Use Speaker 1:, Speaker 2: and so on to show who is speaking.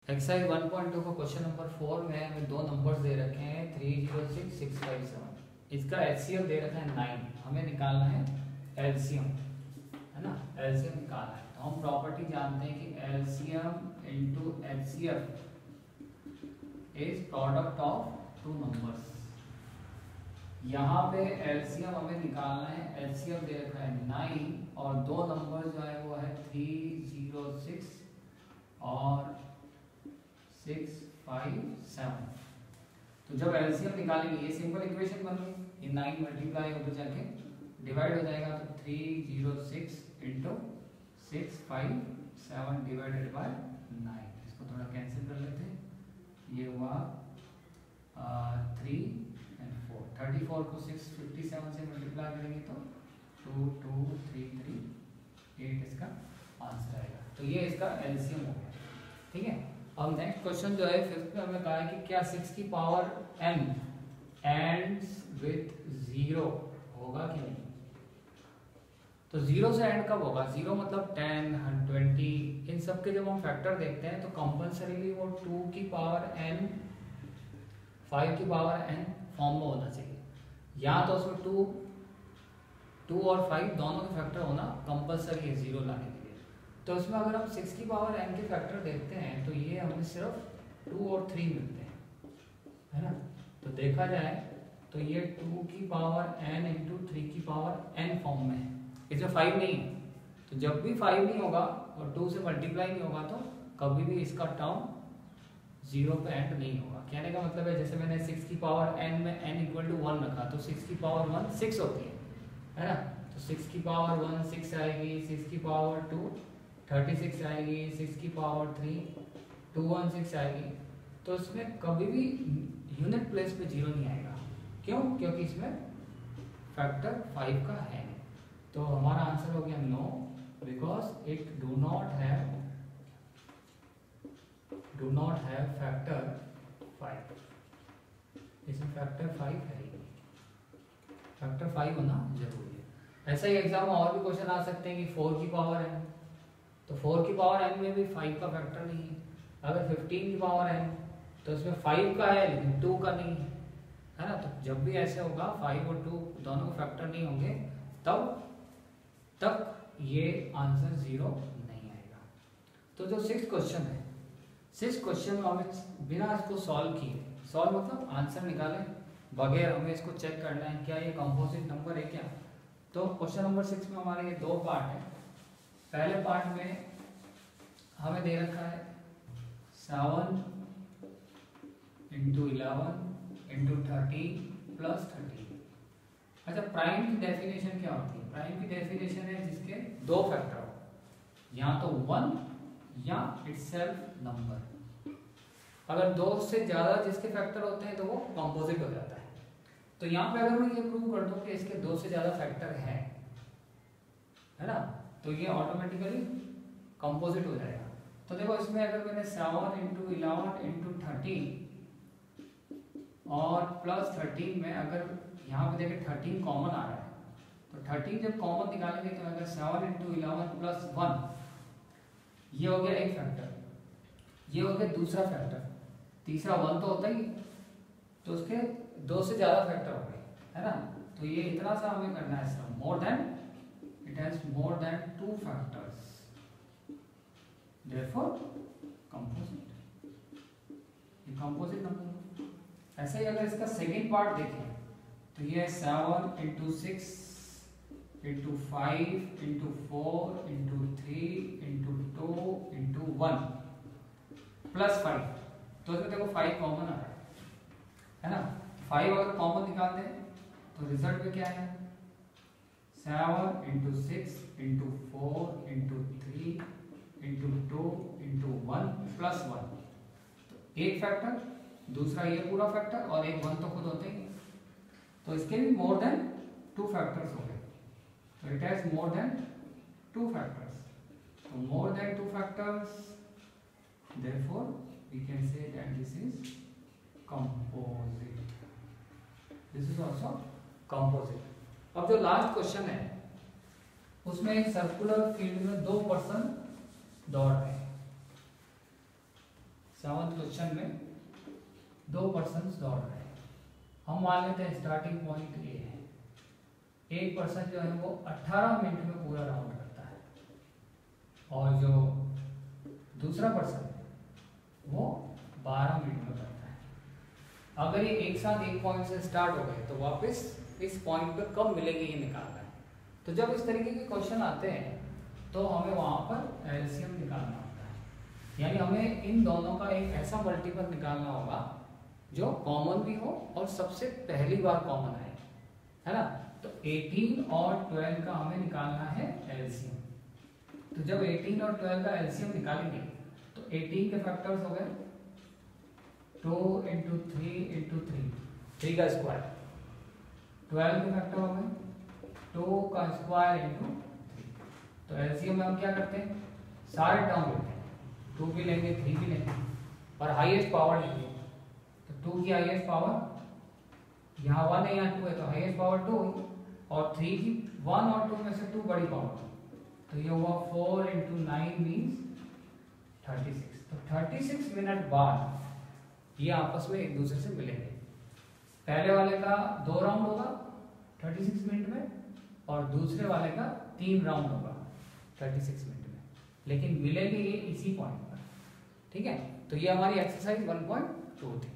Speaker 1: Exercise 1.2 का question number 4 में हमें दो नंबर्स दे रखे हैं 306 657। इसका एलसीएम दे रखा है 9। हमें निकालना है एलसीएम, है ना। एलसीएम निकालना है तो हम प्रॉपर्टी जानते हैं कि LCM into HCF is product of two numbers. यहाँ पे एलसीएम हमें निकालना है, एलसीएम दे रखा है 9 और दो नंबर जो है वो है 306 और 657। तो जब एलसीएम निकालेंगे ये सिंपल इक्वेशन बन गई, ये 9 मल्टीप्लाई होकर जाके डिवाइड हो जाएगा तो 306 इंटू 657 डिवाइडेड बाय 9। इसको थोड़ा कैंसिल कर लेते हैं, ये हुआ 3 and 4। 34 को 657 से मल्टीप्लाई करेंगे तो 2233 इसका आंसर आएगा। तो ये इसका एलसीएम हो गया, ठीक है। अब नेक्स्ट क्वेश्चन जो है 5th में हमें कहा है कि क्या 6 की पावर n एंड्स विथ 0 होगा कि नहीं। तो 0 से एंड कब होगा, 0 मतलब 10, 120, इन सब के जब हम फैक्टर देखते हैं तो कंपल्सरीली वो 2 की पावर n 5 की पावर n फॉर्म में होना चाहिए, या तो उसमें 2 और 5 दोनों के फैक्टर होना कंपल्सरी है 0 लाने के लिए। तो उसमें अगर हम 6 की पावर n के फैक्टर देखते हैं तो ये हमें सिर्फ 2 और 3 मिलते हैं, है ना। तो देखा जाए तो ये 2 की पावर n इंटू 3 की पावर n फॉर्म में है, इसमें 5 नहीं है। तो जब भी 5 नहीं होगा और 2 से मल्टीप्लाई नहीं होगा तो कभी भी इसका टर्म 0 पे एंड नहीं होगा। कहने का मतलब है जैसे मैंने 6 की पावर n में n इक्वल टू 1 रखा तो 6 की पावर 1 6 होती है ना। तो 6 की पावर 1 6 आएगी, 6 की पावर 2 36 आएगी, 6 की पावर 3 216 आएगी। तो इसमें कभी भी यूनिट प्लेस पे 0 नहीं आएगा। क्यों? क्योंकि इसमें फैक्टर 5 का है। तो हमारा आंसर हो गया no, because it do not have factor 5। इसमें फैक्टर 5 है ही, फैक्टर 5 होना जरूरी है। ऐसा ही एग्जाम में और भी क्वेश्चन आ सकते हैं कि 4 की पावर n, तो 4 की पावर n में भी 5 का फैक्टर नहीं है। अगर 15 की पावर n तो इसमें 5 का है लेकिन 2 का नहीं है ना। तो जब भी ऐसे होगा 5 और 2 दोनों के फैक्टर नहीं होंगे तब तक ये आंसर 0 नहीं आएगा। तो जो 6th क्वेश्चन है, 6th क्वेश्चन में हमें बिना इसको सॉल्व किए, सॉल्व मतलब आंसर निकाले बगैर, हमें इसको चेक करना है क्या ये कंपोजिट नंबर है क्या। तो क्वेश्चन नंबर 6 में हमारे ये दो पार्ट है। पहले पार्ट में हमें दे रखा है 7 इंटू 11 इंटू 30 प्लस 30। अच्छा, प्राइम की डेफिनेशन क्या होती है? प्राइम की डेफिनेशन है जिसके दो फैक्टर हो, या तो 1 या इटसेल्फ नंबर। अगर 2 से ज्यादा जिसके फैक्टर होते हैं तो वो कंपोजिट हो जाता है। तो यहाँ पे अगर मैं ये प्रूव कर दूं कि इसके 2 से ज्यादा फैक्टर है ना, तो ये ऑटोमेटिकली कंपोजिट हो जाएगा। तो देखो इसमें अगर मैंने 7 इंटू 11 इंटू 30 और प्लस 13 में अगर यहाँ पे देखें 13 कॉमन आ रहा है, तो 13 जब कॉमन निकालेंगे तो अगर 7 इंटू 11 प्लस 1, ये हो गया एक फैक्टर, ये हो गया दूसरा फैक्टर, तीसरा 1 तो होता ही, तो उसके 2 से ज्यादा फैक्टर हो गए, है ना। तो ये इतना सा हमें करना है, इसका more than, it has more than 2 factors, therefore composite, ये कंपोजिट नंबर। ऐसे ही अगर इसका सेकेंड पार्ट देखें तो ये 7 into 6 into 5 into 4 into 3 into 2 into 1 plus 5। तो इसमें देखो 5 कॉमन आ रहा है ना। 5 अगर कॉमन निकाल दें तो रिजल्ट में क्या है, 7 into 6 into 4 into 3 into 2 into 1 plus 1। तो एक फैक्टर, दूसरा ये पूरा फैक्टर और एक 1 तो खुद होते ही, तो इसके भी मोर देन 2 फैक्टर्स हो गए। तो it has more than 2 factors. तो more than 2 factors, therefore we can say that this is composite. This is also composite. अब जो लास्ट क्वेश्चन है उसमें एक सर्कुलर फील्ड में 2 पर्सन दौड़ रहे हैं। 7th क्वेश्चन में 2 पर्सन दौड़ रहे हैं। हम मान लेते हैं स्टार्टिंग पॉइंट ए है। एक पर्सन जो है वो 18 मिनट में पूरा राउंड करता है और जो दूसरा पर्सन है वो 12 मिनट में करता है। अगर ये एक साथ एक पॉइंट से स्टार्ट हो गए तो वापस इस पॉइंट पे कब मिलेंगे ये निकालना है। तो जब इस तरीके के क्वेश्चन आते हैं तो हमें वहां पर एलसीएम निकालना होता है, यानी हमें इन दोनों का एक ऐसा मल्टीपल निकालना होगा जो कॉमन भी हो और सबसे पहली बार कॉमन आए, है ना। तो 18 और 12 का हमें निकालना है एलसीएम। तो जब 18 और 12 का एलसीएम निकालेंगे तो 18 के फैक्टर्स हो गए 2 × 3 × 3, 3 का स्क्वायर। 12 के फैक्टर हो गए 2 का स्क्वायर × 3। तो एलसीएम में हम क्या करते हैं, सारे टर्म लेते हैं, 2 भी लेंगे 3 भी लेंगे और हाईएस्ट पावर लेंगे। तो 2 की हाईएस्ट पावर यहाँ 1 है, यहाँ 2 है, तो हाईएस्ट पावर 2 हुई और 3 की 1 और 2 में से 2 बड़ी पावर, तो ये हुआ 4 × 9 मीन्स 36। तो 36 मिनट बाद ये आपस में एक दूसरे से मिलेंगे। पहले वाले का 2 राउंड होगा 36 मिनट में और दूसरे वाले का 3 राउंड होगा 36 मिनट में, लेकिन मिलेंगे ये इसी पॉइंट पर, ठीक है। तो ये हमारी एक्सरसाइज 1.2 थी।